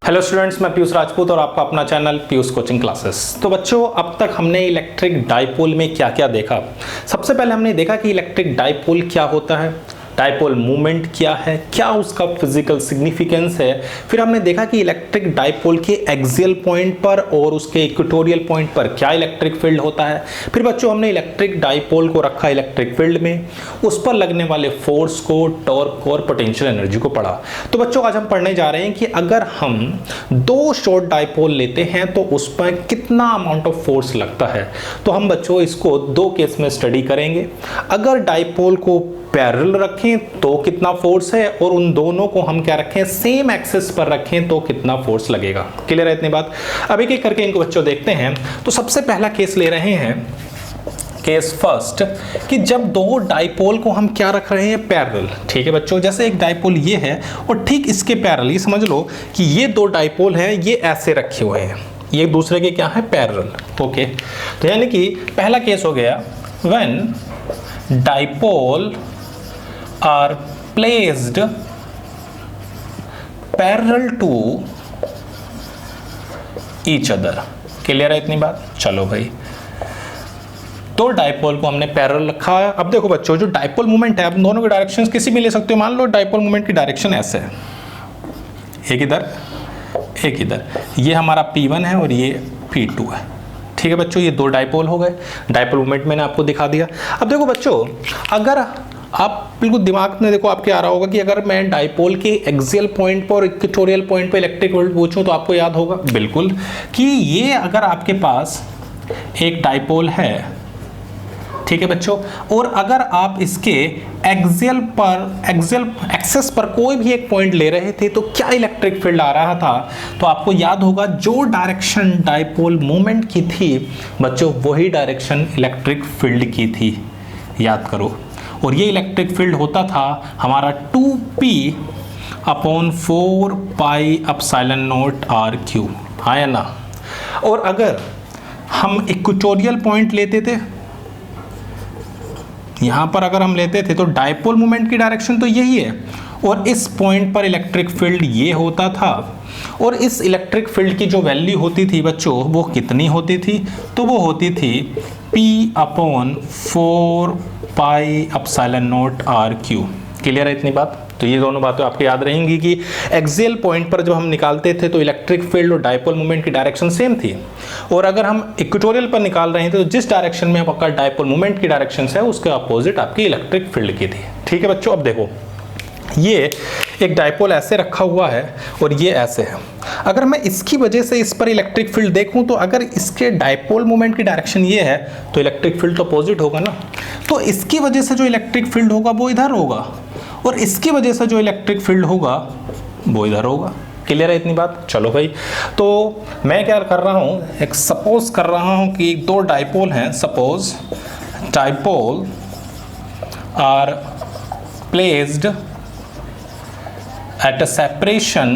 Hello students, मैं पीयूष राजपूत और आपका अपना चैनल पीयूष कोचिंग क्लासेस। तो बच्चों, अब तक हमने इलेक्ट्रिक डाइपोल में क्या क्या देखा। सबसे पहले हमने देखा कि इलेक्ट्रिक डाइपोल क्या होता है, डाइपोल मूवमेंट क्या है, क्या उसका फिजिकल सिग्निफिकेंस है। फिर हमने देखा कि इलेक्ट्रिक डाइपोल के एक्सियल पॉइंट पर और उसके इक्वेटोरियल पॉइंट पर क्या इलेक्ट्रिक फील्ड होता है। फिर बच्चों हमने इलेक्ट्रिक डाइपोल को रखा इलेक्ट्रिक फील्ड में, उस पर लगने वाले फोर्स को, टॉर्क और पोटेंशियल एनर्जी को पढ़ा। तो बच्चों आज हम पढ़ने जा रहे हैं कि अगर हम दो शॉर्ट डाइपोल लेते हैं तो उस पर कितना अमाउंट ऑफ फोर्स लगता है। तो हम बच्चों इसको दो केस में स्टडी करेंगे। अगर डाइपोल को पैरेलल रखें तो कितना फोर्स है, और उन दोनों को हम क्या रखें, सेम एक्सिस पर रखें तो कितना फोर्स लगेगा। क्लियर है इतनी बात। अब एक एक करके इनको बच्चों देखते हैं। तो सबसे पहला केस ले रहे हैं, केस फर्स्ट, कि जब दो डाइपोल को हम क्या रख रहे हैं, पैरेलल। ठीक है बच्चों, जैसे एक डाइपोल ये है और ठीक इसके पैरेलल, ये समझ लो कि ये दो डाइपोल हैं, ये ऐसे रखे हुए हैं, ये दूसरे के क्या है, पैरेलल। ओके, तो यानी कि पहला केस हो गया when dipole are placed parallel to each other। Clear है इतनी बात। चलो भाई, तो डाइपोल को हमने पैरेलल रखा है। अब देखो बच्चों, जो डाइपोल मोमेंट है, आप दोनों के डायरेक्शंस किसी भी ले सकते हो। मान लो डाइपोल मोमेंट की डायरेक्शन ऐसे है, एक इधर एक इधर, ये हमारा P1 है और ये P2 है। ठीक है बच्चों, ये दो डाइपोल हो गए। डाइपोल मोमेंट मैंने आपको दिखा दिया। अब देखो बच्चों, अगर आप बिल्कुल दिमाग में देखो, आपके आ रहा होगा कि अगर मैं डाइपोल के एक्सियल पॉइंट पर और इक्वेटोरियल पॉइंट पर इलेक्ट्रिक फील्ड पूछूं तो आपको याद होगा बिल्कुल कि ये अगर आपके पास एक डाइपोल है, ठीक है बच्चों, और अगर आप इसके एक्सियल एक्सेस पर कोई भी एक पॉइंट ले रहे थे तो क्या इलेक्ट्रिक फील्ड आ रहा था। तो आपको याद होगा जो डायरेक्शन डाइपोल मूवमेंट की थी बच्चों, वही डायरेक्शन इलेक्ट्रिक फील्ड की थी। याद करो, और ये इलेक्ट्रिक फील्ड होता था हमारा 2p upon 4 pi epsilon naught R cube, हाँ या ना। और अगर हम इक्वेटोरियल पॉइंट लेते थे, यहां पर अगर हम लेते थे तो डाइपोल मोमेंट की डायरेक्शन तो यही है, और इस पॉइंट पर इलेक्ट्रिक फील्ड ये होता था, और इस इलेक्ट्रिक फील्ड की जो वैल्यू होती थी बच्चों, वो कितनी होती थी, तो वो होती थी p upon 4 pi epsilon naught R cube. Clear है इतनी बात। तो ये दोनों बातें आपको याद रहेंगी कि एक्सियल पॉइंट पर जब हम निकालते थे तो इलेक्ट्रिक फील्ड और डाइपोल मोमेंट की डायरेक्शन सेम थी, और अगर हम इक्वेटोरियल पर निकाल रहे थे तो जिस डायरेक्शन में आपका डाइपोल मोमेंट की डायरेक्शन है उसके अपोजिट आपकी इलेक्ट्रिक फील्ड की थी। ठीक है बच्चों, अब देखो, ये एक डाइपोल ऐसे रखा हुआ है और ये ऐसे है। अगर मैं इसकी वजह से इस पर इलेक्ट्रिक फील्ड देखूं तो अगर इसके डाइपोल मोमेंट की डायरेक्शन ये है तो इलेक्ट्रिक फील्ड तो अपोजिट होगा ना। तो इसकी वजह से जो इलेक्ट्रिक फील्ड होगा वो इधर होगा, और इसकी वजह से जो इलेक्ट्रिक फील्ड होगा वो इधर होगा। क्लियर है इतनी बात। चलो भाई, तो मैं क्या कर रहा हूँ, एक सपोज कर रहा हूँ कि दो डाइपोल हैं। Suppose dipole are placed at a separation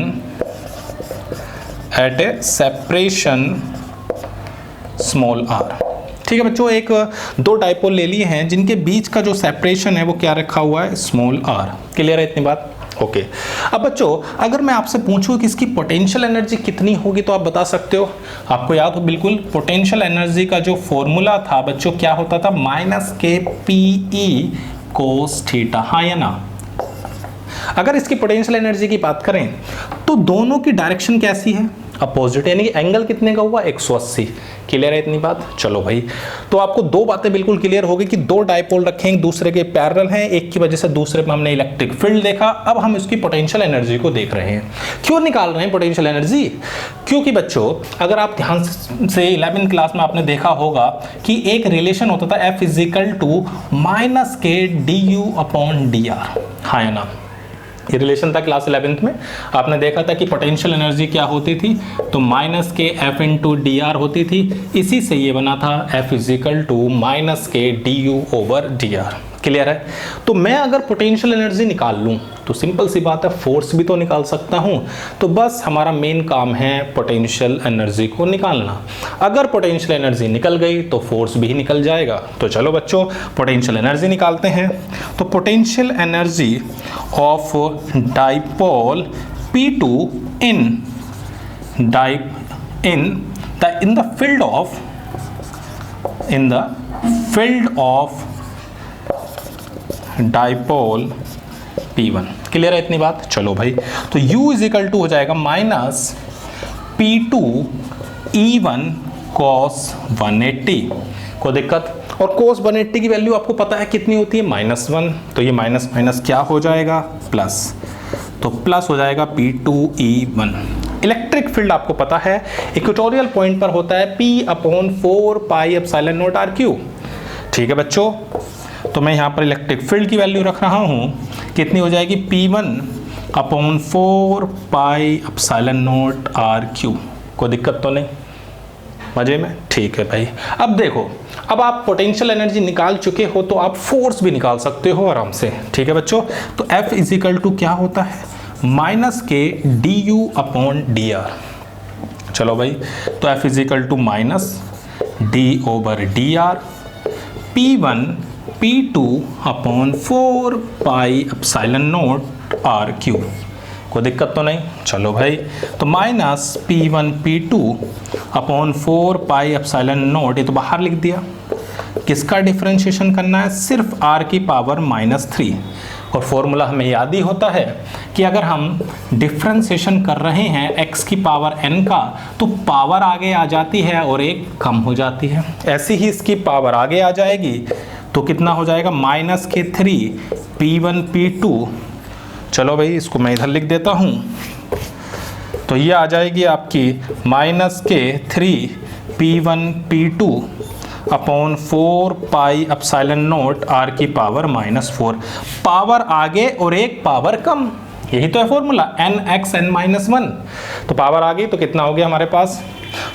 small r। ठीक है बच्चों, एक दो डाइपोल ले लिए हैं जिनके बीच का जो सेपरेशन है वो क्या रखा हुआ है, स्मॉल r। क्लियर है इतनी बात। ओके, अब बच्चों अगर मैं आपसे पूछूं कि इसकी पोटेंशियल एनर्जी कितनी होगी तो आप बता सकते हो। आपको याद हो बिल्कुल, पोटेंशियल एनर्जी का जो फॉर्मूला था बच्चों क्या होता था, -kPe cos थीटा, हाँ या ना। अगर इसकी पोटेंशियल एनर्जी की बात करें तो दोनों की डायरेक्शन कैसी है, अपोजिट, यानी कि एंगल कितने का हुआ, 180। क्लियर है इतनी बात। चलो भाई, तो आपको दो बातें बिल्कुल क्लियर हो गई कि दो डाइपोल रखे हैं, दूसरे के पैरेलल हैं, एक की वजह से दूसरे पे हमने इलेक्ट्रिक फील्ड देखा। अब हम इसकी पोटेंशियल एनर्जी को देख रहे हैं। क्यों निकाल रहे हैं पोटेंशियल एनर्जी, क्योंकि बच्चों अगर आप ध्यान से 11th क्लास में आपने देखा होगा कि एक रिलेशन होता था F = -k/du/dr, हाँ या ना। ये रिलेशन था क्लास 11th में, आपने देखा था कि पोटेंशियल एनर्जी क्या होती थी, तो -kF/dr होती थी। इसी से ये बना था F = -kdu/dr। क्लियर है। तो मैं अगर पोटेंशियल एनर्जी निकाल लूं तो सिंपल सी बात है, फोर्स भी तो निकाल सकता हूं। तो बस हमारा मेन काम है पोटेंशियल एनर्जी को निकालना। अगर पोटेंशियल एनर्जी निकल गई तो फोर्स भी निकल जाएगा। तो चलो बच्चों पोटेंशियल एनर्जी निकालते हैं। तो potential energy of dipole P2 in in the field of dipole P1। Clear है इतनी बात? चलो भाई, तो U इज इक्वल टू हो जाएगा माइनस P2 E1 cos 180। कोई दिक्कत? और cos 180 की वैल्यू आपको पता है कितनी होती है? -1। तो ये माइनस माइनस क्या हो जाएगा? प्लस। तो प्लस हो जाएगा P2 E1। इलेक्ट्रिक फील्ड आपको पता है इक्वेटोरियल पॉइंट पर होता है P/4πε0r3। ठीक है बच्चों, तो मैं यहाँ पर इलेक्ट्रिक फील्ड की वैल्यू रख रहा हूँ, कितनी हो जाएगी? P1/4πε0r3। कोई दिक्कत तो नहीं? मजे में? ठीक है भाई। अब देखो, अब आप पोटेंशियल एनर्जी निकाल चुके हो तो आप फोर्स भी निकाल सकते हो आराम से। ठीक है बच्चों, तो F इज इक्वल टू क्या होता है? माइनस के du/dr। चलो भाई, तो F is equal to minus d/dr P1 P2/4πε0r3। कोई दिक्कत तो नहीं? चलो भाई, तो माइनस P1 P2/4πε0, ये तो बाहर लिख दिया। किसका डिफरेंशिएशन करना है? सिर्फ r की पावर -3। और फॉर्मूला हमें याद ही होता है कि अगर हम डिफरेंशिएशन कर रहे हैं x की पावर n का, तो पावर आगे आ जाती है और एक कम हो जाती है। ऐसे ही इसकी पावर आगे आ जाएगी तो कितना हो जाएगा? -3 P1 P2। चलो भाई, इसको मैं इधर लिख देता हूँ। तो ये आ जाएगी आपकी -3 P1 P2/4πε0r की पावर -4। पावर आगे और एक पावर कम, यही तो है फॉर्मूला nxn-1। तो पावर आ गई तो कितना हो गया हमारे पास?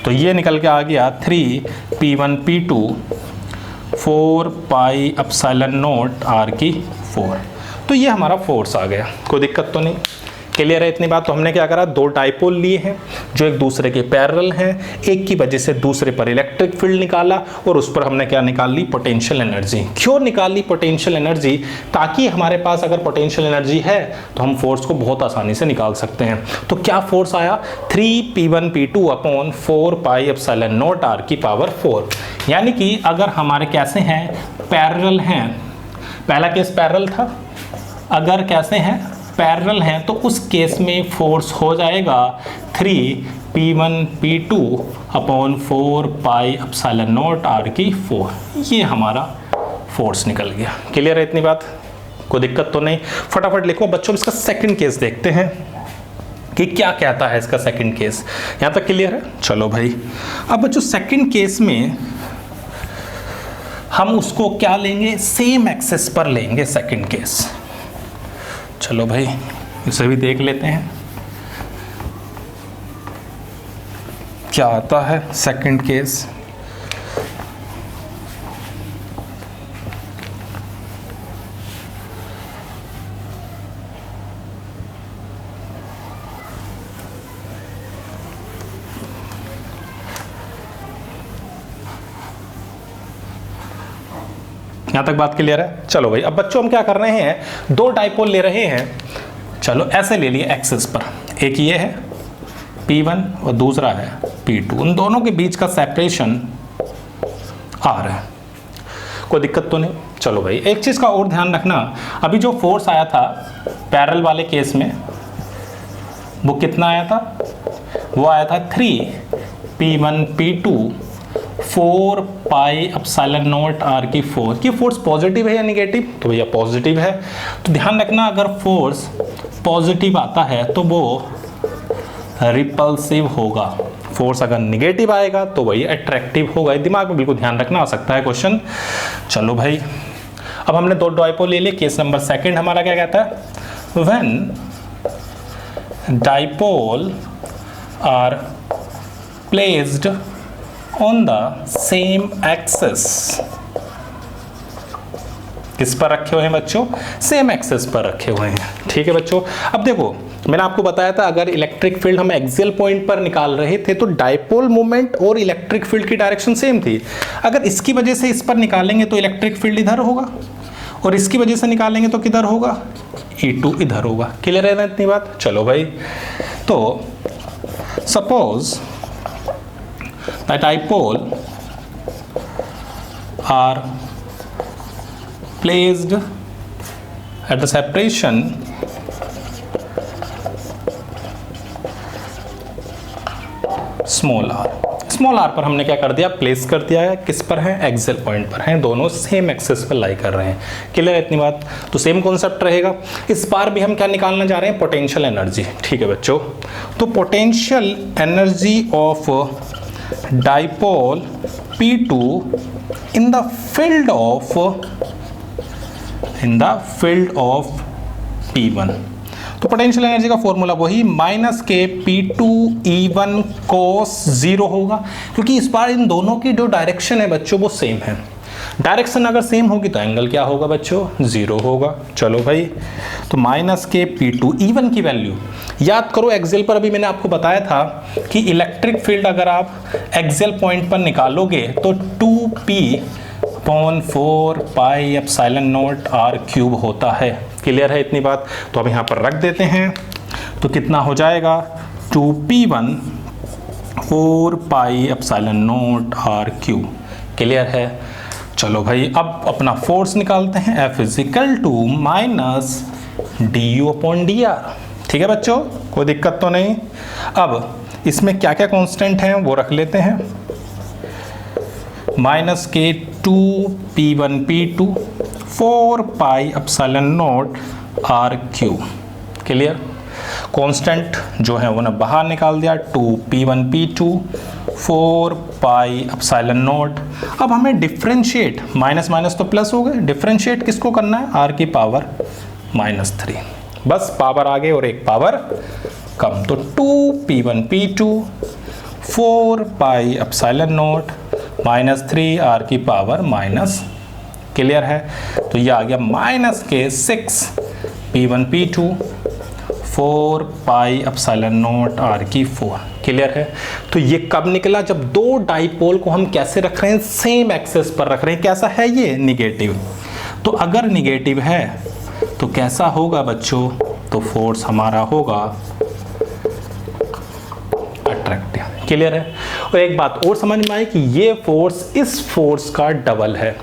तो ये निकल के आ गया 3 P1 P2/4πε0r की 4। तो ये हमारा फोर्स आ गया। कोई दिक्कत तो नहीं? क्लियर है इतनी बात? तो हमने क्या करा? दो डाइपोल लिए हैं जो एक दूसरे के पैरेलल हैं, एक की वजह से दूसरे पर इलेक्ट्रिक फील्ड निकाला और उस पर हमने क्या निकाल ली? Potential energy. क्यों निकाल ली पोटेंशियल एनर्जी? ताकि हमारे पास अगर पोटेंशियल एनर्जी है तो हम फोर्स को बहुत आसानी से निकाल सकते हैं। तो क्या फोर्स आया? 3 P1 P2/4πε0r की पावर 4। यानी कि अगर हमारे कैसे हैं? पैरेलल हैं। पहला केस पैरेलल था, अगर कैसे हैं? पैरेलल हैं, तो उस केस में फोर्स हो जाएगा 3 P1 P2/4πε0r की 4। ये हमारा फोर्स निकल गया। क्लियर है इतनी बात? कोई दिक्कत तो नहीं? फटाफट लिखो बच्चों, इसका सेकंड केस देखते हैं कि क्या कहता है इसका सेकंड केस। यहाँ तक क्लियर है? चलो भाई, अब बच्चों सेकंड केस में हम उसको क्या लेंगे? सेम एक्सेस पर लेंगे सेकंड केस। चलो भाई, इसे भी देख लेते हैं क्या आता है सेकंड केस। यहाँ तक बात क्लियर है? चलो भाई, अब बच्चों हम क्या कर रहे हैं? दो डाइपोल ले रहे हैं। चलो ऐसे ले लिए एक्सिस पर, एक ये है P1 और दूसरा है P2। उन दोनों के बीच का सेपरेशन R है। कोई दिक्कत तो नहीं? चलो भाई, एक चीज़ का और ध्यान रखना, अभी जो फोर्स आया था पैरेलल वाले केस में, वो कितना आया था? वो आया था 3 P1 P2/4πε0r की 4। कि फोर्स पॉजिटिव है या निगेटिव? तो भैया पॉजिटिव है। तो ध्यान रखना, अगर फोर्स पॉजिटिव आता है तो वो रिपल्सिव होगा। फोर्स अगर निगेटिव आएगा तो वही अट्रैक्टिव होगा। दिमाग में बिल्कुल ध्यान रखना, आ सकता है क्वेश्चन। चलो भाई, अब हमने दो डाइपोल ले लिए। केस नंबर सेकंड हमारा क्या कहता है? When dipole are placed on the same axis. किस पर रखे हुए हैं बच्चों? सेम एक्सिस पर रखे हुए हैं। ठीक है बच्चों, अब देखो मैंने आपको बताया था अगर इलेक्ट्रिक फील्ड हम एक्सियल पॉइंट पर निकाल रहे थे तो डाइपोल मूवमेंट और इलेक्ट्रिक फील्ड की डायरेक्शन सेम थी। अगर इसकी वजह से इस पर निकालेंगे तो इलेक्ट्रिक फील्ड इधर होगा और इसकी वजह से निकालेंगे तो किधर होगा? E2 इधर होगा। क्लियर है ना इतनी बात? चलो भाई, तो Suppose the dipole are placed at the separation small R पर हमने क्या कर दिया, प्लेस कर दिया है, किस पर है, एक्सेल पॉइंट पर हैं, दोनों सेम एक्सिस पर लाई कर रहे हैं। क्लियर है इतनी बात? तो सेम कॉन्सेप्ट रहेगा। इस बार भी हम क्या निकालना जा रहे हैं, पोटेंशियल एनर्जी। ठीक है बच्चों, तो potential energy of dipole P2 in the field of P1। तो पोटेंशियल एनर्जी का फॉर्मूला वही -K P2 cos 0 होगा, क्योंकि इस बार इन दोनों की जो डायरेक्शन है बच्चों वो सेम है। डायरेक्शन अगर सेम होगी तो एंगल क्या होगा बच्चों, 0 होगा। चलो भाई, तो -K P2 E1 की वैल्यू याद करो। एक्सेल पर अभी मैंने आपको बताया था कि इलेक्ट्रिक फील्ड अगर आप एक्सेल पॉइंट पर निकालोगे तो 2P/4 pi epsilon not r³ होता है। क्लियर है इतनी बात? तो अब यहाँ पर रख देते हैं, तो कितना हो जाएगा, 2P/4 pi epsilon not r³। Clear है? चलो भाई, अब अपना फोर्स निकालते हैं, F = -du/dr। ठीक है बच्चों, कोई दिक्कत तो नहीं। अब इसमें क्या क्या कांस्टेंट हैं वो रख लेते हैं, -K 2P1 P2 4 pi epsilon not r³। Clear? Constant जो है वो ना बाहर निकाल दिया, 2P1 P2 4 pi epsilon not. अब हमें डिफरेंशिएट, माइनस माइनस तो प्लस हो गए, डिफरेंशिएट किसको करना है, r⁻³ बस पावर आगे और एक पावर कम। तो 2P1 P2 4 pi epsilon not -3 r⁻⁻। Clear है? तो ये आ गया -K 6P1 P2 4 pi epsilon not r⁻⁴। Clear है? तो ये कब निकला, जब दो डाइपोल को हम कैसे रख रहे हैं, सेम एक्सिस पर रख रहे हैं। कैसा है ये, निगेटिव। तो अगर निगेटिव है तो कैसा होगा बच्चों, तो फोर्स हमारा होगा अट्रैक्टिव। क्लियर है? और एक बात और समझ में आई कि ये फोर्स इस फोर्स का डबल है।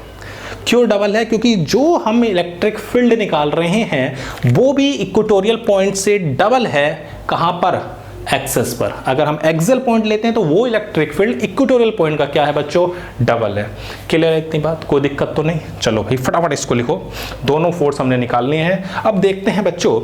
क्यों डबल है? क्योंकि जो हम इलेक्ट्रिक फील्ड निकाल रहे हैं वो भी इक्वेटोरियल पॉइंट से डबल है। कहां पर, एक्सेस पर। अगर हम एक्सेल पॉइंट लेते हैं तो वो इलेक्ट्रिक फील्ड इक्वेटोरियल पॉइंट का क्या है बच्चों, डबल है। क्लियर है इतनी बात? कोई दिक्कत तो नहीं? चलो भाई फटाफट इसको लिखो, दोनों फोर्स हमने निकालने हैं। अब देखते हैं बच्चों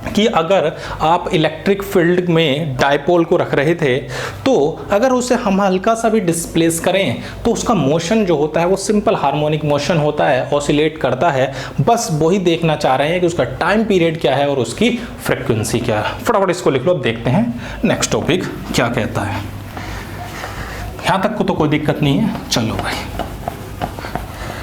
कि अगर आप इलेक्ट्रिक फील्ड में डाइपोल को रख रहे थे तो अगर उसे हम हल्का सा भी डिस्प्लेस करें तो उसका मोशन जो होता है वो सिंपल हार्मोनिक मोशन होता है, ऑसिलेट करता है। बस वही देखना चाह रहे हैं कि उसका टाइम पीरियड क्या है और उसकी फ्रीक्वेंसी क्या है। फटाफट इसको लिख लो, देखते हैं नेक्स्ट टॉपिक क्या कहता है। यहां तक को तो कोई दिक्कत नहीं है। चलो भाई,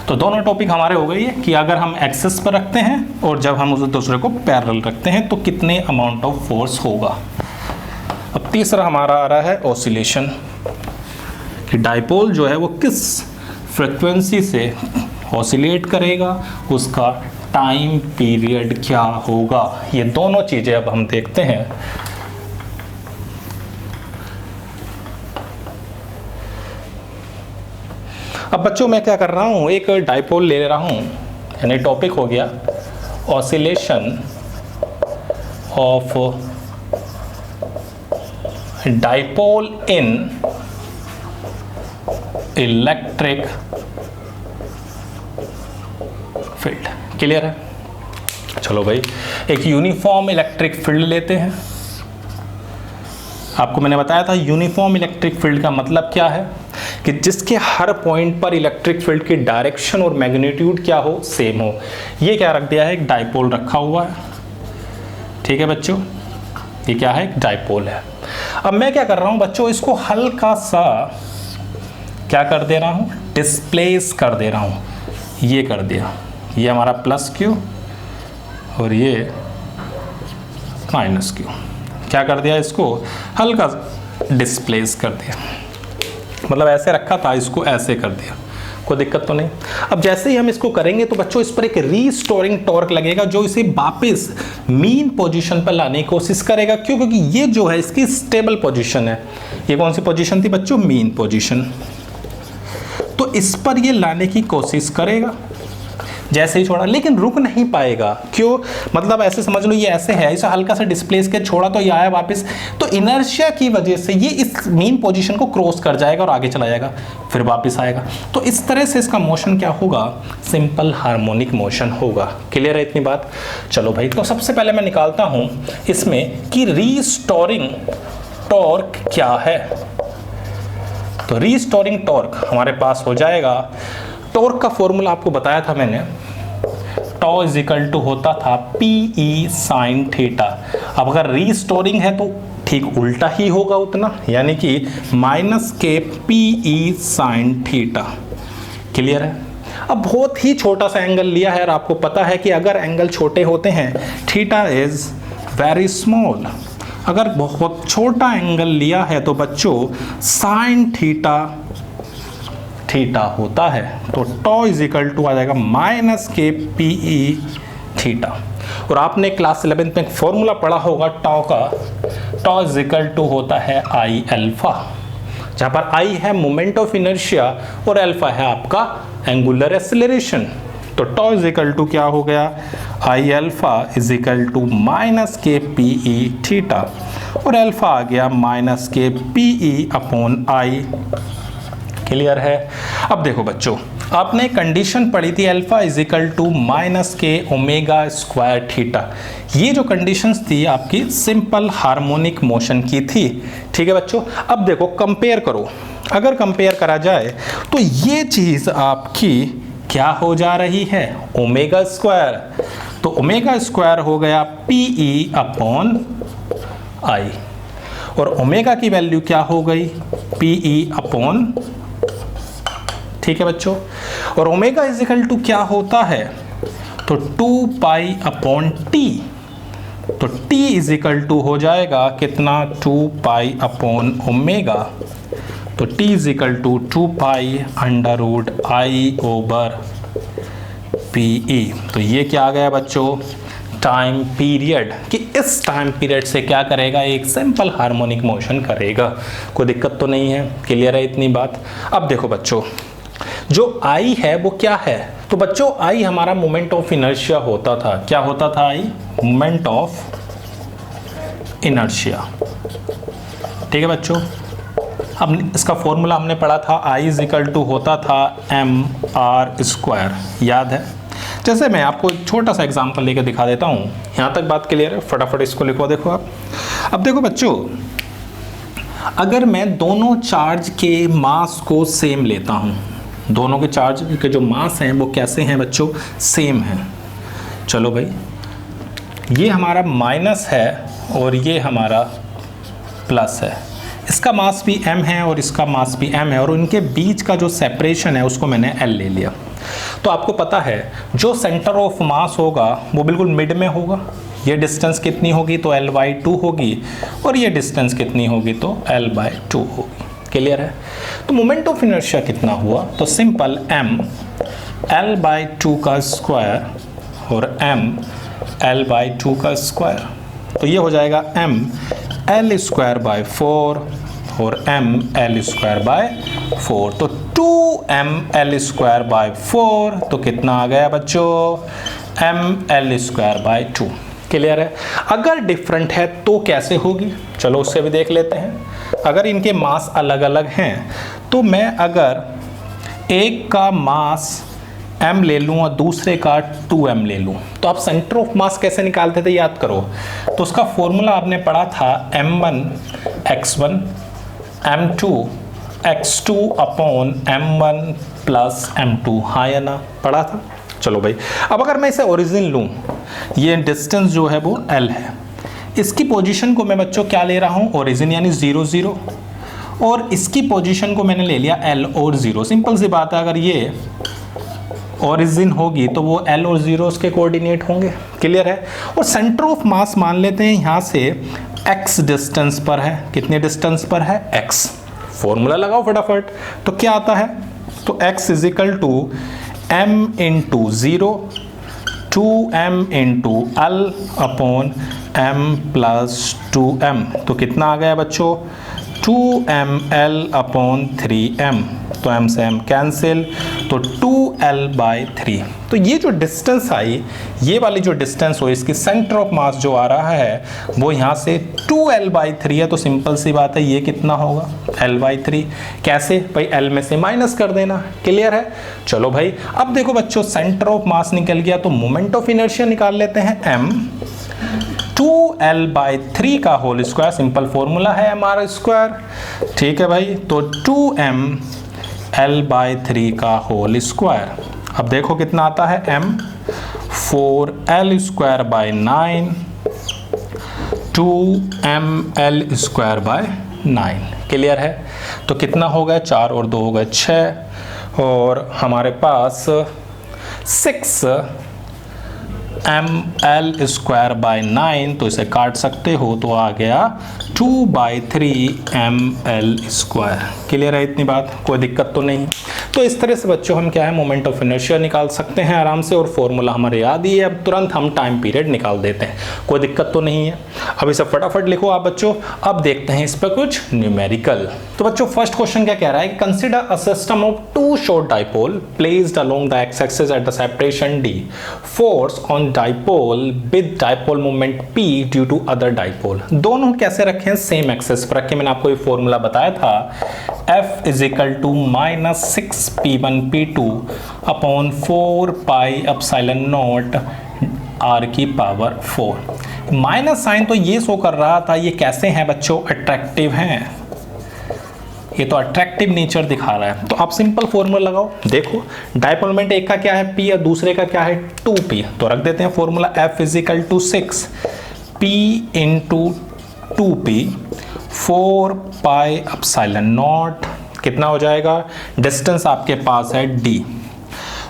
तो दोनों टॉपिक हमारे हो गई है कि अगर हम एक्सेस पर रखते हैं और जब हम उसे दूसरे को पैरेलल रखते हैं तो कितने अमाउंट ऑफ फोर्स होगा। अब तीसरा हमारा आ रहा है ऑसिलेशन, कि डाइपोल जो है वो किस फ्रीक्वेंसी से ऑसिलेट करेगा, उसका टाइम पीरियड क्या होगा। ये दोनों चीज़ें अब हम देखते हैं। अब बच्चों मैं क्या कर रहा हूँ, एक डाइपोल ले रहा हूँ, यानी टॉपिक हो गया oscillation of dipole in electric field. Clear है? चलो भाई, एक यूनिफॉर्म इलेक्ट्रिक फील्ड लेते हैं। आपको मैंने बताया था यूनिफॉर्म इलेक्ट्रिक फील्ड का मतलब क्या है, कि जिसके हर पॉइंट पर इलेक्ट्रिक फील्ड की डायरेक्शन और मैग्नीट्यूड क्या हो, सेम हो। ये क्या रख दिया है, एक डाइपोल रखा हुआ है। ठीक है बच्चों, ये क्या है, एक डाइपोल है। अब मैं क्या कर रहा हूं बच्चों, इसको हल्का सा क्या कर दे रहा हूं, डिस्प्लेस कर दे रहा हूं। ये कर दिया, ये हमारा +Q और ये -Q। क्या कर दिया, इसको हल्का डिस्प्लेस कर दिया। मतलब ऐसे रखा था, इसको ऐसे कर दिया। कोई दिक्कत तो नहीं। अब जैसे ही हम इसको करेंगे तो बच्चों इस पर एक रीस्टोरिंग टॉर्क लगेगा जो इसे वापस मीन पोजीशन पर लाने की कोशिश करेगा। क्यों? क्योंकि ये जो है इसकी स्टेबल पोजीशन है। ये कौन सी पोजीशन थी बच्चों? Mean position. तो इस पर ये लाने की कोशिश करेगा जैसे ही छोड़ा, लेकिन रुक नहीं पाएगा। क्यों? मतलब ऐसे समझ लो ये ऐसे है, इसे हल्का सा डिस्प्लेस के छोड़ा तो ये आया वापस, तो इनर्शिया की वजह से ये इस मीन पोजीशन को क्रॉस कर जाएगा और आगे चला जाएगा, फिर वापस आएगा। तो इस तरह से इसका मोशन क्या होगा? सिंपल हार्मोनिक मोशन होगा। क्लियर है इतनी बात? चलो भाई, तो सबसे पहले मैं निकालता हूं इसमें कि रीस्टोरिंग टॉर्क क्या है। तो रीस्टोरिंग टॉर्क हमारे पास हो जाएगा, टॉर्क का फॉर्मूला आपको बताया था मैंने, टॉ इज इक्वल टू होता था पीई साइन थीटा। अब अगर रीस्टोरिंग है तो ठीक उल्टा ही होगा उतना, यानी कि minus K PE sine theta. Clear है? अब बहुत ही छोटा सा एंगल लिया है और आपको पता है कि अगर एंगल छोटे होते हैं थीटा इज वेरी स्मॉल। अगर बहुत छोटा एंगल लिया है तो बच्चों साइन थीटा थीटा होता है। तो टॉ इज इक्वल टू आ जाएगा माइनस के पीई थीटा। और आपने क्लास 11th में फॉर्मूला पढ़ा होगा टॉ का, टॉ इज इक्वल टू होता है आई अल्फा, जहां पर आई है मोमेंट ऑफ इनर्शिया और अल्फा है आपका एंगुलर एक्सेलरेशन। तो टॉ इज इक्वल टू क्या हो गया? I alpha is equal to minus K PE theta, और अल्फा आ गया minus K PE upon I. Clear है? अब देखो बच्चों, आपने कंडीशन पढ़ी थी alpha is equal to minus K omega square theta. ये जो कंडीशंस थी आपकी सिंपल हार्मोनिक मोशन की थी। ठीक है बच्चों? अब देखो कंपेयर करो, अगर कंपेयर करा जाए तो ये चीज आपकी क्या हो जा रही है? Omega square. तो ओमेगा स्क्वायर हो गया पीई अपॉन आई, और ओमेगा की वैल्यू क्या हो गई? पीई अपॉन, ठीक है बच्चों? और ओमेगा इज इक्वल टू क्या होता है? तो 2 पाई अपॉन टी। तो टी इज इक्वल टू हो जाएगा कितना? 2 पाई अपॉन ओमेगा। तो T is equal to 2 pi under root I over PE. तो ये क्या आ गया बच्चों? टाइम पीरियड, कि इस टाइम पीरियड से क्या करेगा? एक सिंपल हार्मोनिक मोशन करेगा। कोई दिक्कत तो नहीं है? क्लियर है इतनी बात? अब देखो बच्चों, जो आई है वो क्या है? तो बच्चों आई हमारा मोमेंट ऑफ इनर्शिया होता था। क्या होता था आई? Moment of inertia. ठीक है बच्चों? अब इसका फॉर्मूला हमने पढ़ा था, आई इज इक्वल टू होता था एम आर स्क्वायर, याद है? जैसे मैं आपको एक छोटा सा एग्जांपल लेकर दिखा देता हूँ। यहाँ तक बात क्लियर है? फटाफट इसको लिखो। देखो आप, अब देखो बच्चों, अगर मैं दोनों चार्ज के मास को सेम लेता हूँ, दोनों के चार्ज के जो मास हैं वो कैसे हैं बच्चों? सेम हैं। चलो भाई, ये हमारा माइनस है और ये हमारा प्लस है। इसका मास भी m है और इसका मास भी m है, और उनके बीच का जो सेपरेशन है उसको मैंने l ले लिया। तो आपको पता है जो सेंटर ऑफ मास होगा वो बिल्कुल मिड में होगा। ये डिस्टेंस कितनी होगी? तो l/2 होगी, और ये डिस्टेंस कितनी होगी? तो l/2 होगी। क्लियर है? तो मोमेंट ऑफ इनर्शिया कितना हुआ? तो सिंपल m l/2 का स्क्वायर और m l/2 का स्क्वायर। तो ये हो जाएगा m l स्क्वायर बाय 4 और m l स्क्वायर बाय 4। तो 2m l स्क्वायर बाय 4, तो कितना आ गया बच्चों? m l square by 2। Clear है? अगर डिफरेंट है तो कैसे होगी? चलो उससे भी देख लेते हैं। अगर इनके मास अलग अलग हैं तो मैं अगर एक का मास m ले लूँ और दूसरे का 2m ले लूँ, तो आप सेंटर ऑफ मास कैसे निकालते थे? याद करो। तो उसका फॉर्मूला आपने पढ़ा था m1 x1 m2 x2 upon m1 plus m2। हाँ या ना? पढ़ा था। चलो भाई, अब अगर मैं इसे ओरिजिन लूँ, ये डिस्टेंस जो है वो l है, इसकी पोजीशन को मैं बच्चों क्या ले रहा हूँ? ओरिजिन, यानी 0 0, और इसकी पोजीशन को मैंने ले लिया l और 0। सिंपल सी बात है, अगर ये ओरिजिन होगी तो वो l और 0 के कोऑर्डिनेट होंगे। क्लियर है? और सेंटर ऑफ मास मान लेते हैं यहाँ से x डिस्टेंस पर है। कितने डिस्टेंस पर है? x। फॉर्मूला लगाओ फटाफट। तो क्या आता है? तो x is equal to m into 0 2m into l upon m plus 2m। तो कितना आ गया बच्चों 2ml अपॉन 3m। तो m से m कैंसिल, तो 2l/3। तो ये जो डिस्टेंस आई, ये वाली जो डिस्टेंस हो, इसकी सेंटर ऑफ मास जो आ रहा है वो यहाँ से 2l/3 है। तो सिंपल सी बात है, ये कितना होगा l/3। कैसे भाई, l में से माइनस कर देना। क्लियर है। चलो भाई, अब देखो बच्चों, सेंटर ऑफ मास निकल गया तो मोमेंट ऑफ इनर्शिया निकाल लेते हैं। m 2l/3 का होल स्क्वायर, सिंपल फॉर्मूला है mr²। ठीक है भाई, तो 2m l/3 का होल स्क्वायर। अब देखो कितना आता है m 4l²/9 2ml²/9। क्लियर है। तो कितना हो गया, 4 और 2 हो गए 6, और हमारे पास 6ml²/9। तो इसे काट सकते हो, तो आ गया 2/3ml²। क्लियर है इतनी बात, कोई दिक्कत तो नहीं। तो इस तरह से बच्चों हम क्या है, मोमेंट ऑफ इनर्शिया निकाल सकते हैं आराम से, और फॉर्मूला हमारे याद ही है। अब तुरंत हम टाइम पीरियड निकाल देते हैं, कोई दिक्कत तो नहीं है। अब इसे फटाफट लिखो आप बच्चों। अब देखते हैं इस पर कुछ न्यूमेरिकल। तो बच्चों फर्स्ट क्वेश्चन क्या कह रहा है, consider a system of 2 short dipole placed along the x axis at the separation d, force on dipole with dipole moment p due to other dipole. दोनों कैसे रखे हैं, सेम एक्सिस पर रखे। मैंने आपको ये फॉर्मूला बताया था, F is equal to -6p1p2 upon 4πε0 r⁴। Minus sign तो ये शो कर रहा था, ये कैसे हैं बच्चों, अट्रैक्टिव हैं। ये तो अट्रैक्टिव नेचर दिखा रहा है। तो आप सिंपल फॉर्मूला लगाओ। देखो डाइपोल मोमेंट एक का क्या है p और दूसरे का क्या है 2p। तो रख देते हैं formula, F is equal to 6p into 2p 4πε0। कितना हो जाएगा, डिस्टेंस आपके पास है d,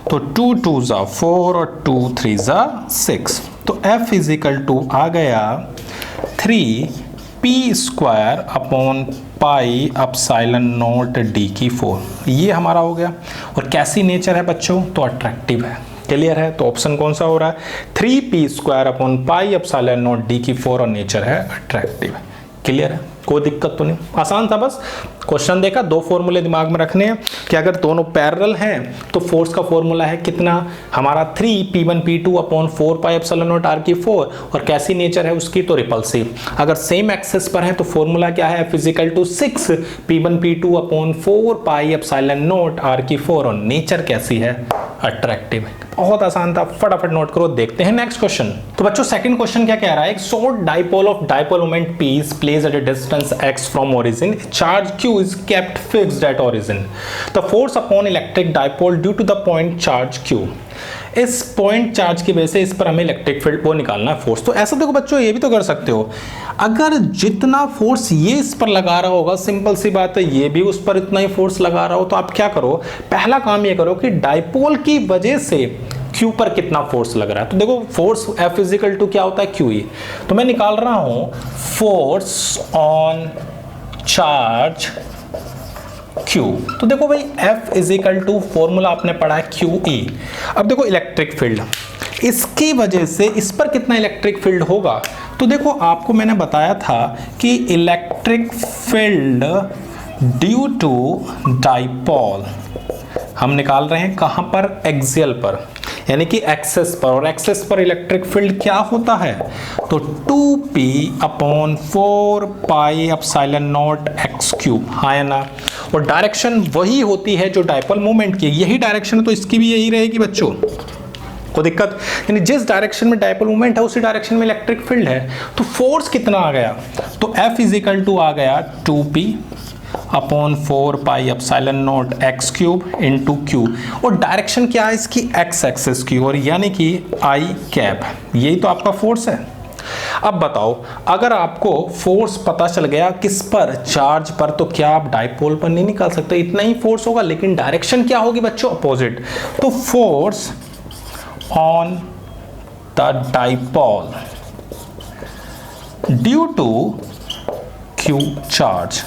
तो 2 2 ज़ा 4 और 2 3 ज़ा 6। तो F इज इक्वल टू आ गया 3p² अपॉन πε0 d⁴। ये हमारा हो गया। और कैसी नेचर है बच्चों, तो अट्रैक्टिव है। क्लियर है। तो ऑप्शन कौन सा हो रहा है, 3p² अपॉन πε0 d⁴, और नेचर है अट्रैक्टिव। क्लियर है, कोई दिक्कत तो नहीं, आसान था। बस क्वेश्चन देखा, 2 फॉर्मूले दिमाग में रखने हैं कि अगर दोनों पैरेलल हैं तो फोर्स का फॉर्मूला है कितना हमारा 3p1p2 अपॉन 4πε0 r⁴, और कैसी नेचर है उसकी, तो रिपल्सिव। अगर सेम एक्सिस पर है तो फॉर्मूला क्या है, F is equal to 6p1p2 upon 4πε0 r⁴, और नेचर कैसी है, अट्रैक्टिव। बहुत आसान था, फटाफट नोट करो। देखते हैं नेक्स्ट क्वेश्चन। तो बच्चों सेकंड क्वेश्चन क्या कह रहा है, एक short dipole of dipole moment p is placed at a distance x from origin, charge q is kept fixed at origin, the force upon electric dipole due to the point charge q। इस point charge की वजह से इस पर हमें electric field वो निकालना है, फोर्स। तो ऐसा देखो बच्चों, ये भी तो कर सकते हो, अगर जितना फोर्स ये इस पर लगा रहा होगा, सिंपल सी बात है ये भी उस पर इतना ही फोर्स लगा रहा हो, तो आप क्या करो, पहला काम ये करो कि डाइपोल की वजह से Q पर कितना फोर्स लग रहा है। तो देखो force F is equal to क्या होता है, QE। तो मैं निकाल रहा हूं फोर्स ऑन चार्ज Q। तो देखो भाई F is equal to formula आपने पढ़ा है QE। अब देखो इलेक्ट्रिक फील्ड, इसकी वजह से इस पर कितना इलेक्ट्रिक फील्ड होगा। तो देखो आपको मैंने बताया था कि electric field due to dipole हम निकाल रहे हैं कहां पर, एक्सियल पर, यानी कि एक्सेस पर। और एक्सेस पर इलेक्ट्रिक फील्ड क्या होता है, तो 2p अपॉन 4πε0 x⁵, हाँ या ना। और डायरेक्शन वही होती है जो डाइपोल मोमेंट की, यही डायरेक्शन है, तो इसकी भी यही रहेगी बच्चों, कोई दिक्कत। यानी जिस डायरेक्शन में डाइपोल मोमेंट है उसी डायरेक्शन में इलेक्ट्रिक फील्ड है। तो फोर्स कितना आ गया, तो F इज इक्वल टू आ गया 2p upon 4πε0 x³ into Q। और डायरेक्शन क्या है इसकी, एक्स एक्सिस की ओर, यानी कि I कैप। यही तो आपका फोर्स है। अब बताओ, अगर आपको फोर्स पता चल गया किस पर, चार्ज पर, तो क्या आप डाइपोल पर नहीं निकाल सकते, इतना ही फोर्स होगा, लेकिन डायरेक्शन क्या होगी बच्चों, अपोजिट। तो force on the dipole due to Q charge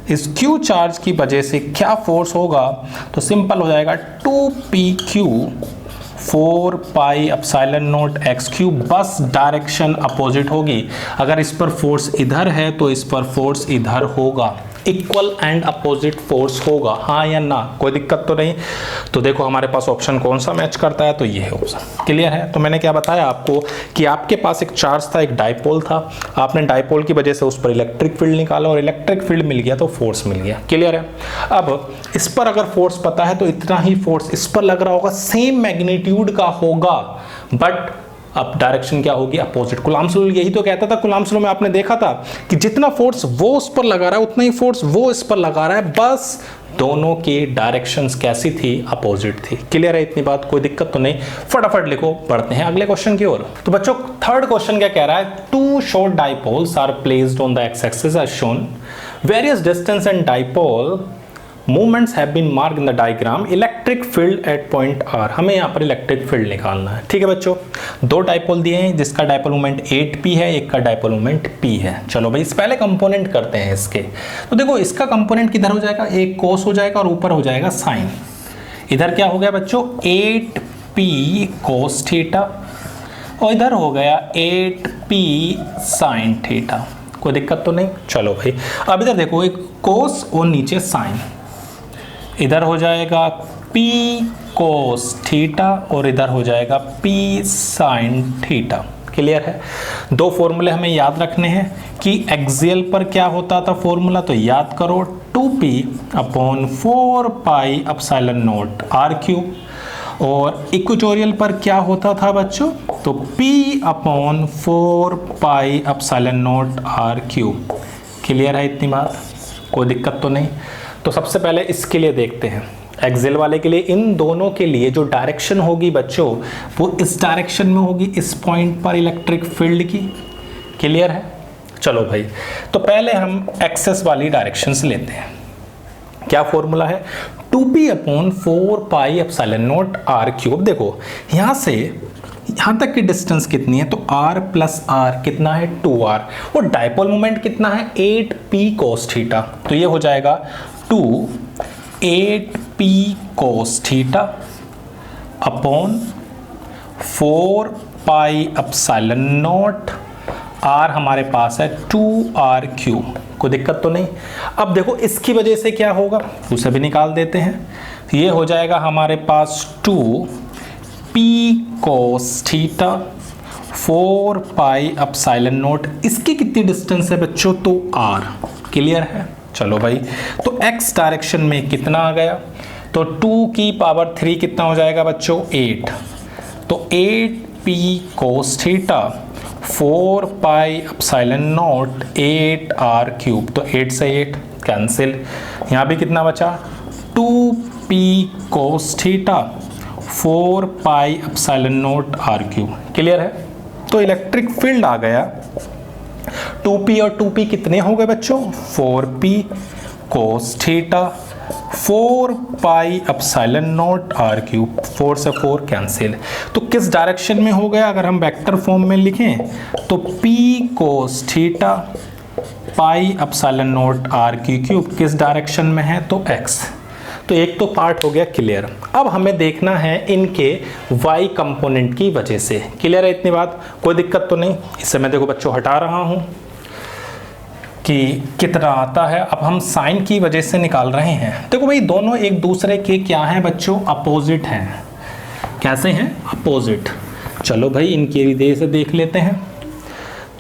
इस Q चार्ज की वजह से क्या फोर्स होगा, तो सिंपल हो जाएगा 2pq 4 pi epsilon not x cube, बस डायरेक्शन अपोजिट होगी। अगर इस पर फोर्स इधर है तो इस पर फोर्स इधर होगा, इक्वल एंड अपोजिट फोर्स होगा, हाँ या ना, कोई दिक्कत तो नहीं। तो देखो हमारे पास ऑप्शन कौन सा मैच करता है, तो ये है ऑप्शन। क्लियर है। तो मैंने क्या बताया आपको कि आपके पास एक चार्ज था, एक डाइपोल था, आपने डाइपोल की वजह से उस पर इलेक्ट्रिक फील्ड निकाला और इलेक्ट्रिक फील्ड मिल गया तो फोर्स मिल गया। क्लियर है। अब इस पर अगर फोर्स पता है तो इतना ही फोर्स इस पर लग रहा होगा, सेम मैग्नीट्यूड का होगा, बट अब डायरेक्शन क्या होगी, अपोजिट। कूलम्ब्स लॉ यही तो कहता था, कूलम्ब्स लॉ में आपने देखा था कि जितना फोर्स वो उस पर लगा रहा है उतना ही फोर्स वो इस पर लगा रहा है, बस दोनों की डायरेक्शंस कैसी थी, अपोजिट थी। क्लियर है इतनी बात, कोई दिक्कत तो नहीं। फटाफट लिखो, बढ़ते हैं अगले क्वेश्चन की ओर। तो बच्चों थर्ड क्वेश्चन क्या कह रहा है, two short dipoles are placed on the x axis as shown, various distance and dipole movements have been marked in the diagram, electric field at point R. हमें यहाँ पर इलेक्ट्रिक फील्ड निकालना है। ठीक है बच्चों, दो डाइपोल दिए हैं जिसका डाइपोल मोमेंट 8p है, एक का डाइपोल मोमेंट p है। चलो भाई इस पहले कंपोनेंट करते हैं इसके। तो देखो इसका कंपोनेंट किधर हो जाएगा, एक कोस हो जाएगा और ऊपर हो जाएगा साइन। इधर क्या हो गया बच्चों, 8p कोस थीटा और इधर हो गया 8p साइन थीटा। कोई दिक्कत तो नहीं। चलो भाई अब इधर देखो, एक कोस और नीचे साइन, इधर हो जाएगा p कोस थीटा और इधर हो जाएगा p साइन थीटा। क्लियर है। दो फॉर्मूले हमें याद रखने हैं कि एक्सियल पर क्या होता था फॉर्मूला, तो याद करो 2p upon 4 pi epsilon not r cube, और इक्वेटोरियल पर क्या होता था बच्चों, तो p upon 4 pi epsilon not r cube. Clear है इतनी बात, कोई दिक्कत तो नहीं। तो सबसे पहले इसके लिए देखते हैं, एक्सियल वाले के लिए। इन दोनों के लिए जो डायरेक्शन होगी बच्चों वो इस डायरेक्शन में होगी, इस पॉइंट पर इलेक्ट्रिक फील्ड की। क्लियर है। चलो भाई तो पहले हम एक्सेस वाली डायरेक्शंस लेते हैं। क्या फॉर्मूला है, 2p upon 4 pi epsilon not r cube. देखो यहाँ से यहाँ तक की डिस्टेंस कितनी है, तो r प्लस r कितना है 2r, और डाइपोल मोमेंट कितना है 8p कोस थीटा, तो ये हो जाएगा 8p cos theta upon 4 pi epsilon not, r हमारे पास है 2r क्यूब। कोई दिक्कत तो नहीं। अब देखो इसकी वजह से क्या होगा, उसे भी निकाल देते हैं। ये हो जाएगा हमारे पास 2p cos theta 4 pi epsilon not, इसकी कितनी डिस्टेंस है बच्चों, तो r। क्लियर है। चलो भाई तो x डायरेक्शन में कितना आ गया, तो 2 की पावर 3 कितना हो जाएगा बच्चों, 8। तो 8p cos theta 4 pi epsilon not 8r cube, तो 8 से 8 कैंसिल। यहाँ भी कितना बचा, 2p cos theta 4 pi epsilon not r cube. Clear है। तो इलेक्ट्रिक फील्ड आ गया 2p और 2p कितने हो गए बच्चों, 4p cos theta 4 pi epsilon not r cube, 4 से 4 कैंसिल। तो किस डायरेक्शन में हो गया, अगर हम वेक्टर फॉर्म में लिखें तो p cos theta pi epsilon not r cube किस डायरेक्शन में है, तो x। तो एक तो पार्ट हो गया क्लियर। अब हमें देखना है इनके y कंपोनेंट की वजह से। क्लियर है इतनी बात, कोई दिक्कत तो नहीं। इससे मैं देखो बच्चों हटा रहा हूं कि कितना आता है। अब हम साइन की वजह से निकाल रहे हैं। देखो भाई दोनों एक दूसरे के क्या हैं बच्चों, अपोजिट हैं। कैसे हैं, अपोजिट। चलो भाई इनकी वजह से देख लेते हैं।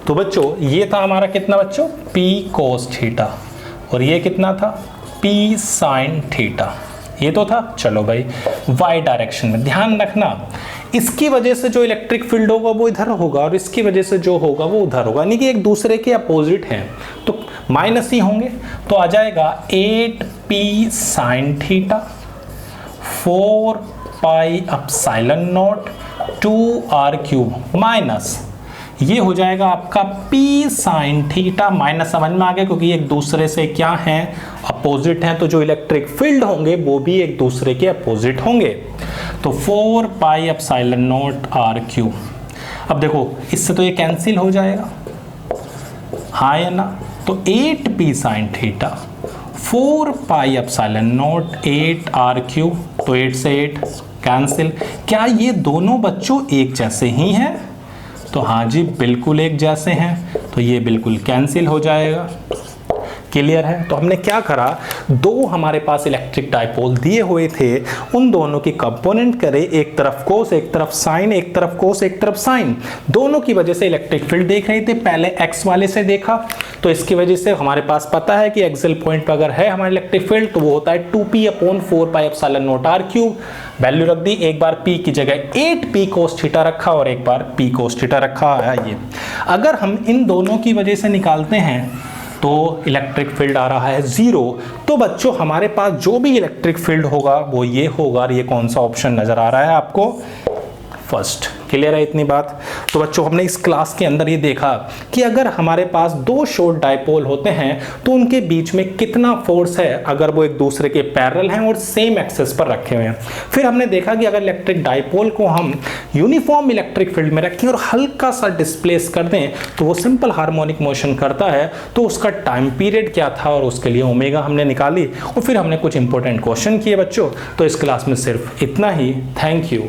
तो बच्चों ये था हमारा कितना बच्चों, p कोस थीटा, और ये कितना था, p साइन थीटा। ये तो था। चलो भाई y डायरेक्शन में ध्यान रखना, इसकी वजह से जो इलेक्ट्रिक फील्ड होगा वो इधर होगा और इसकी वजह से जो होगा वो उधर होगा, यानी कि एक दूसरे के अपोजिट हैं तो माइनस ही होंगे। तो आ जाएगा 8p sine theta 4 pi epsilon not 2r cube minus ये हो जाएगा आपका p साइन थीटा। माइनस समझ में आ गया क्योंकि एक दूसरे से क्या है, अपोजिट हैं, तो जो इलेक्ट्रिक फील्ड होंगे वो भी एक दूसरे के अपोजिट होंगे। तो 4 pi epsilon not r cube. अब देखो इससे तो ये कैंसिल हो जाएगा, हाँ या ना। तो 8p sine theta 4 pi epsilon naught 8 R cube, तो 8 से 8 कैंसिल। क्या ये दोनों बच्चों एक जैसे ही हैं? तो हाँ जी, बिल्कुल एक जैसे हैं, तो ये बिल्कुल कैंसिल हो जाएगा। क्लियर है? तो हमने क्या करा, दो हमारे पास इलेक्ट्रिक डाइपोल दिए हुए थे, उन दोनों की कंपोनेंट करे, एक तरफ कोस एक तरफ साइन, एक तरफ कोस एक तरफ साइन, दोनों की वजह से इलेक्ट्रिक फील्ड देख रहे थे। पहले एक्स वाले से देखा, तो इसकी वजह से हमारे पास पता है कि एक्सियल पॉइंट पर अगर है हमारा इलेक्ट्रिक फील्ड तो वो होता है 2p/4 pi epsilon naught R cube. Value रख दी, एक बार p की जगह 8p कोस थीटा रखा और एक बार p कोस थीटा रखा है। ये अगर हम इन दोनों की वजह से निकालते हैं तो इलेक्ट्रिक फील्ड आ रहा है 0। तो बच्चों हमारे पास जो भी इलेक्ट्रिक फील्ड होगा वो ये होगा, और ये कौन सा ऑप्शन नजर आ रहा है आपको? फर्स्ट। क्लियर है इतनी बात? तो बच्चों हमने इस क्लास के अंदर ये देखा कि अगर हमारे पास दो शॉर्ट डाइपोल होते हैं तो उनके बीच में कितना फोर्स है अगर वो एक दूसरे के पैरेलल हैं और सेम एक्सिस पर रखे हुए हैं। फिर हमने देखा कि अगर इलेक्ट्रिक डाइपोल को हम यूनिफॉर्म इलेक्ट्रिक फील्ड में रखें और हल्का सा डिस्प्लेस कर दें तो वो सिंपल हार्मोनिक मोशन करता है, तो उसका टाइम पीरियड क्या था और उसके लिए ओमेगा हमने निकाली, और फिर हमने कुछ इंपॉर्टेंट क्वेश्चन किए बच्चों। तो इस क्लास में सिर्फ इतना ही। Thank you.